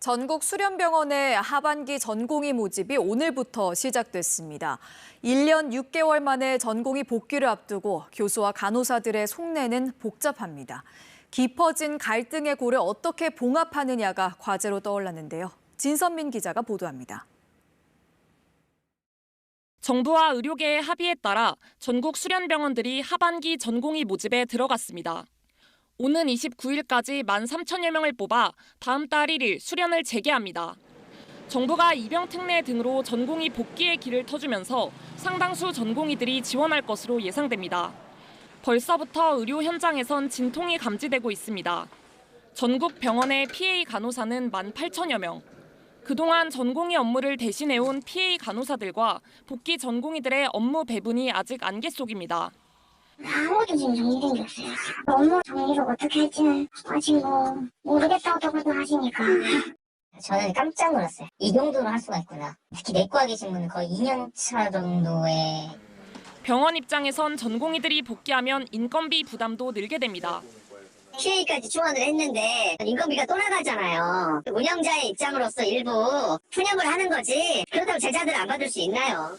전국 수련병원의 하반기 전공의 모집이 오늘부터 시작됐습니다. 1년 6개월 만에 전공의 복귀를 앞두고 교수와 간호사들의 속내는 복잡합니다. 깊어진 갈등의 골을 어떻게 봉합하느냐가 과제로 떠올랐는데요. 진선민 기자가 보도합니다. 정부와 의료계의 합의에 따라 전국 수련병원들이 하반기 전공의 모집에 들어갔습니다. 오는 29일까지 13,000여 명을 뽑아 다음 달 1일 수련을 재개합니다. 정부가 입영특례 등으로 전공의 복귀의 길을 터주면서 상당수 전공의들이 지원할 것으로 예상됩니다. 벌써부터 의료 현장에선 진통이 감지되고 있습니다. 전국 병원의 PA 간호사는 18,000여 명. 그동안 전공의 업무를 대신해온 PA 간호사들과 복귀 전공의들의 업무 배분이 아직 안개 속입니다. 아무도 지금 정리된 게 없어요. 업무 정리를 어떻게 할지는 아직 모르겠다고 하시니까. 저는 깜짝 놀랐어요. 이 정도로 할 수가 있구나. 특히 내과 계신 분은 거의 2년 차 정도의. 병원 입장에선 전공의들이 복귀하면 인건비 부담도 늘게 됩니다. QA까지 충원을 했는데 인건비가 또 나가잖아요. 운영자의 입장으로서 일부 푸념을 하는 거지. 그렇다고 제자들 안 받을 수 있나요?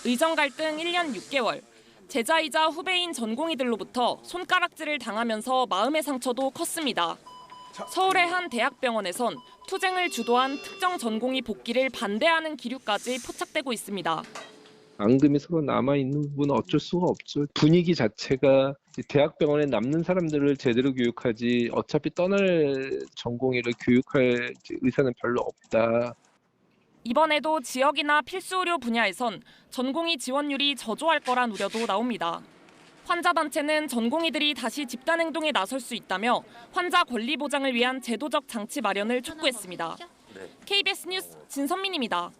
의정 갈등 1년 6개월. 제자이자 후배인 전공의들로부터 손가락질을 당하면서 마음의 상처도 컸습니다. 서울의 한 대학병원에선 투쟁을 주도한 특정 전공의 복귀를 반대하는 기류까지 포착되고 있습니다. 앙금이 서로 남아있는 부분은 어쩔 수가 없죠. 분위기 자체가 대학병원에 남는 사람들을 제대로 교육하지 어차피 떠날 전공의를 교육할 의사는 별로 없다. 이번에도 지역이나 필수 의료 분야에선 전공의 지원율이 저조할 거란 우려도 나옵니다. 환자단체는 전공의들이 다시 집단행동에 나설 수 있다며 환자 권리 보장을 위한 제도적 장치 마련을 촉구했습니다. KBS 뉴스 진선민입니다.